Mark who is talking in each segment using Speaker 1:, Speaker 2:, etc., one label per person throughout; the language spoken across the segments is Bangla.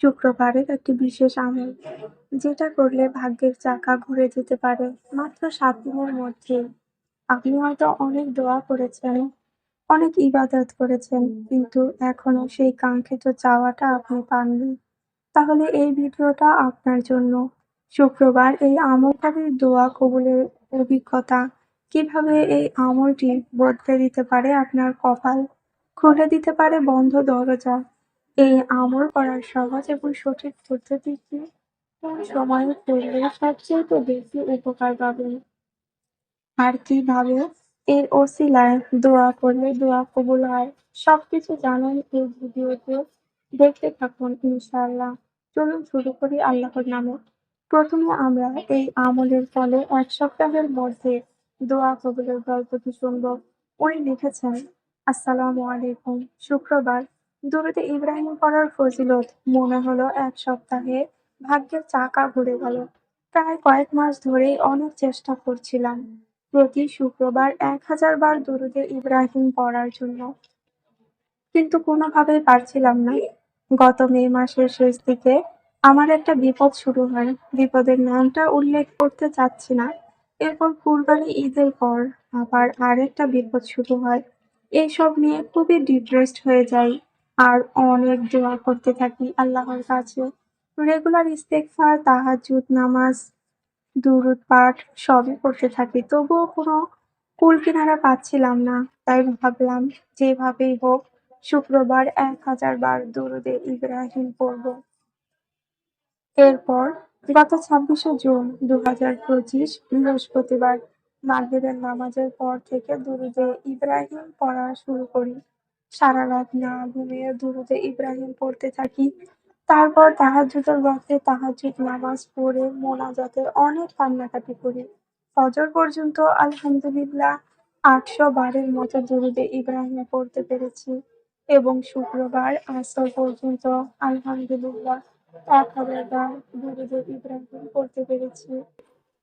Speaker 1: শুক্রবারের একটি বিশেষ আমল, যেটা করলে ভাগ্যের চাকা ঘুরে যেতে পারে মাত্র ৭ দিনের মধ্যেই। আপনি হয়তো অনেক দোয়া করেছেন, অনেক ইবাদত করেছেন, কিন্তু এখনো সেই কাঙ্ক্ষিত চাওয়াটা আপনি পাননি। তাহলে এই ভিডিওটা আপনার জন্য। শুক্রবার এই আমলকারীর দোয়া কবুলের অভিজ্ঞতা, কিভাবে এই আমলটি বদলে দিতে পারে আপনার কপাল, খুলে দিতে পারে বন্ধ দরজা। এই আমল করার সহজ এবং সঠিক পদ্ধতি কি, কোন সময়ে করলে সবচেয়ে বেশি উপকার পাবেন, আর কিভাবে এর ওসিলায় দোয়া করলে দোয়া কবুল হয়, সবকিছু জানেন এই ভিডিওতে। দেখতে থাকুন ইনশাআল্লাহ। চলুন শুরু করি আল্লাহর নামে। প্রথমে আমরা এই আমলের ফলে ১ সপ্তাহের মধ্যে দোয়া কবুলের গল্পটি শুনব। উনি লিখেছেন, আসসালামু আলাইকুম। শুক্রবার দুরূদে ইব্রাহিম পড়ার ফজিলত। মনে হলো ১ সপ্তাহে ভাগ্যের চাকা ঘুরে গেল। প্রায় কয়েক মাস ধরেই অনেক চেষ্টা করছিলাম প্রতি শুক্রবার ১,০০০ বার দুরূদে ইব্রাহিম পড়ার জন্য, কিন্তু কোনোভাবেই পারছিলাম না। গত মে মাসের শেষ দিকে আমার একটা বিপদ শুরু হয়। বিপদের নামটা উল্লেখ করতে চাচ্ছি না। এরপর কুরবানি ঈদের পর আবার আরেকটা বিপদ শুরু হয়। এইসব নিয়ে খুবই ডিপ্রেসড হয়ে যাই আর অনেক দোয়া করতে থাকি আল্লাহর কাছে। রেগুলার ইস্তেগফার, তাহাজ্জুদ নামাজ, দুরূদ পাঠ সবই করতে থাকি। তবুও কোনো কূল-কিনারা পাচ্ছিলাম না। তাই ভাবলাম যেভাবেই হোক শুক্রবার ১,০০০ বার দুরূদে ইব্রাহিম পড়ব। এরপর গত ২৬শে জুন ২০২৫ বৃহস্পতিবার মাগরিবের নামাজের পর থেকে দুরূদে ইব্রাহিম পড়া শুরু করি। সারা রাত না ঘুমিয়ে দুরূদে ইব্রাহিম পড়তে থাকি। তারপর তাহাজ্জুদের ওয়াক্তে তাহাজ্জুদ নামাজ পড়ে মোনাজাতে অনেক কান্নাকাটি করি। ফজর পর্যন্ত আলহামদুলিল্লাহ ৮০০ বারের মতো দুরূদে ইব্রাহিম পড়তে পেরেছি এবং শুক্রবার আসর পর্যন্ত আলহামদুলিল্লাহ ১,০০০ বার দুরূদে ইব্রাহিম পড়তে পেরেছি।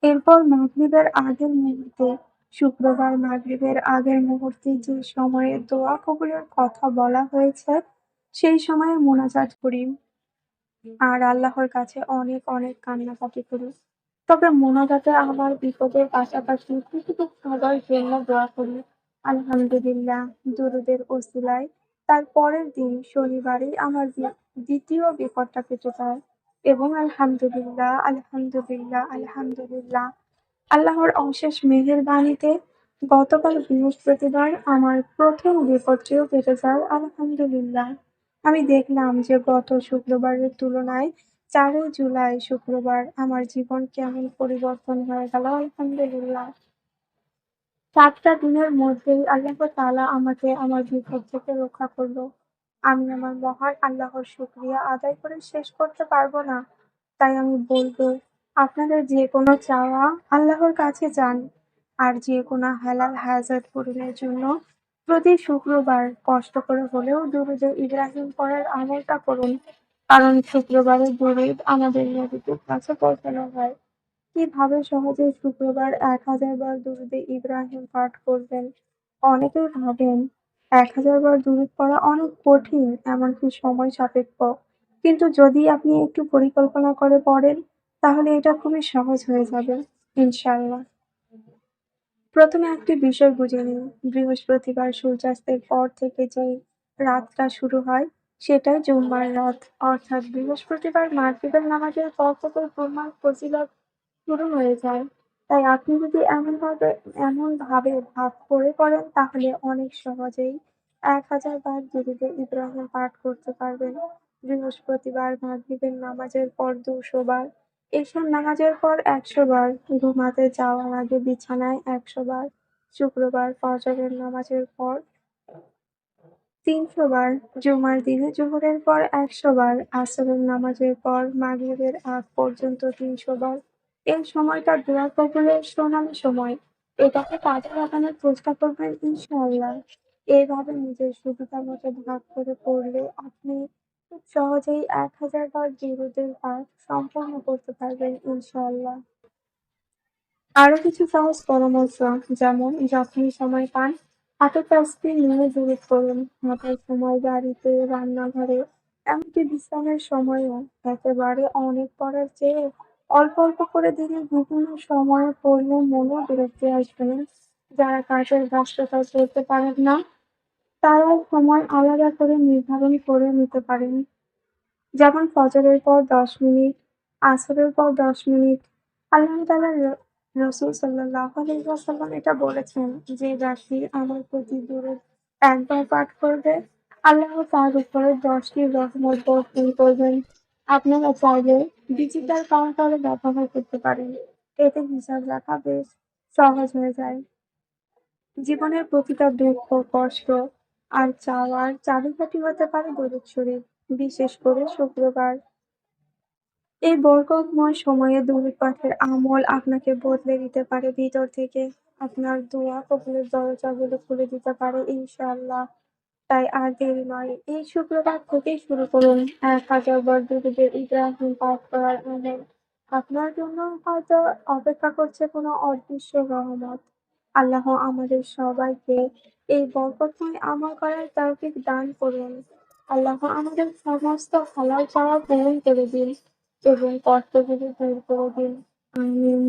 Speaker 1: এরপর মাগরিবের আগের মুহূর্তে, শুক্রবার মাগরিবের আগের মুহূর্তে যে সময়ে দোয়া কবুলের কথা বলা হয়েছে, সেই সময়ে মোনাজাত করি আর আল্লাহর কাছে অনেক অনেক কান্নাকাটি করি। তবে মোনাজাতে আমার বিপদের পাশাপাশি কিছু সবার জন্য দোয়া করি। আলহামদুলিল্লাহ, দুরূদের ওসিলায় তার পরের দিন শনিবারেই আমার দ্বিতীয় বিপদটা কেটে যায় এবং আলহামদুলিল্লাহ, আলহামদুলিল্লাহ, আলহামদুলিল্লাহ। আল্লাহর অশেষ মেহেরবানিতে গতকাল বৃহস্পতিবার আমার ১ম বিপদটিও কেটে যায় আলহামদুলিল্লাহ। আমি দেখলাম যে গত শুক্রবারের তুলনায় ৪ই জুলাই শুক্রবার আমার জীবন কেমন পরিবর্তন হয়ে গেল আলহামদুলিল্লাহ। ৭ টা দিনের মধ্যেই আল্লাহ তাআলা আমাকে আমার বিপদ থেকে রক্ষা করল। আমি আমার মহান আল্লাহর শুকরিয়া আদায় করে শেষ করতে পারবো না। তাই আমি বলব, আপনাদের যেকোনো চাওয়া আল্লাহর কাছে চান, আর যেকোনো হালাল হাজাত পূরণের জন্য প্রতি শুক্রবার কষ্ট করে হলেও দুরূদে ইব্রাহিম পড়ার আমলটা করুন। কারণ শুক্রবারের দুরূদ আমাদের নবীদের কাছে পৌঁছানো হয়। কিভাবে সহজে শুক্রবার ১,০০০ বার দুরূদে ইব্রাহিম পাঠ করবেন? অনেকেই ভাবেন ১,০০০ বার দুরূদ পড়া অনেক কঠিন, এমনকি সময় সাপেক্ষ। কিন্তু যদি আপনি একটু পরিকল্পনা করে পড়েন, তাহলে এটা খুবই সহজ হয়ে যাবে ইনশাআল্লাহ। প্রথমে একটি বিষয় বুঝে নিন, বৃহস্পতিবার সূর্যাস্তের পর থেকে যেই রাতটা শুরু হয়, সেটাই জুম্মার রাত। অর্থাৎ বৃহস্পতিবার মাগরিবের নামাজের পর থেকে জুম্মার ফজিলত শুরু হয়ে যায়। তাই আপনি যদি এমনভাবে ভাগ করে পড়েন, তাহলে অনেক সহজেই ১,০০০ বার দুরূদে ইব্রাহিম পাঠ করতে পারবেন। বৃহস্পতিবার মাগরিবের নামাজের পর ২০০ বার, এশার নামাজের পর ১০০ বার, ঘুমাতে যাওয়ার আগে বিছানায় ১০০ বার, শুক্রবার ফজরের নামাজের পর ৩০০ বার, জুমার দিনে জোহরের পর ১০০ বার, আসরের নামাজের পর মাগরিবের আগ পর্যন্ত ৩০০ বার। এই সময়টা দোয়া কবুলের সোনালী সময়। এটাকে কাজে লাগানোর চেষ্টা করবেন ইনশাআল্লাহ। এভাবে নিজের সুবিধা মতো ভাগ করে পড়লে আপনি খুব সহজেই ১,০০০ বার দুরূদের পাঠ সম্পন্ন করতে পারবেন ইনশাআল্লাহ। আরো কিছু সহজ পরামর্শ, যেমন যখনই সময় পান হাতে তাসবিহ নিয়ে দুরূদ পড়ুন। হাঁটার সময়, গাড়িতে, রান্নাঘরে এমনকি বিশ্রামের সময়ও একেবারে অনেক পড়ার চেয়ে অল্প অল্প করে দিনে বিভিন্ন সময়ে পড়লে মনেও বিরক্তি আসবে না। যারা কাজের ব্যস্ততায় পড়তে পারেন না, তারা সময় আলাদা করে নির্ধারণ করে নিতে পারেন। যেমন ফজরের পর ১০ মিনিট, আসরের পর ১০ মিনিট। আল্লাহ তাআলা রাসূল সাল্লাল্লাহু আলাইহি ওয়াসাল্লাম এটা বলেছেন, যে ব্যক্তি আমার প্রতি দুরূদ একবার পাঠ করবে, আল্লাহ তার উপরে ১০ টি রহমত বর্ষণ করবেন। আপনারা চাইলে ডিজিটাল কাউন্টারও ব্যবহার করতে পারেন। এতে হিসাব রাখা বেশ সহজ হয়ে যায়। জীবনের প্রতিটা দুঃখ, কষ্ট আর চাওয়ার চাবিকাঠি হতে পারে দরুদ শরীফ, বিশেষ করে শুক্রবার। এই বরকতময় সময়ে দরুদ পাঠের আমল আপনাকে বদলে দিতে পারে ভিতর থেকে। আপনার দোয়া কবুলের দরজাগুলো খুলে দিতে পারে ইনশাআল্লাহ। তাই আর দেরি নয়। এই শুক্রবার থেকেই শুরু করুন ১০০০ বার দুরুদে ইব্রাহিম পাঠ করার আমল। আপনার জন্য হয়তো অপেক্ষা করছে কোনো অদৃশ্য রহমত। আল্লাহ আমাদের সবাইকে এই বরকতময় আমল করার তৌফিক দান করুন। আল্লাহ আমাদের সমস্ত হালাল চাওয়া পূরণ করে দিন এবং কষ্টগুলো দূর করে দিন। আমিন।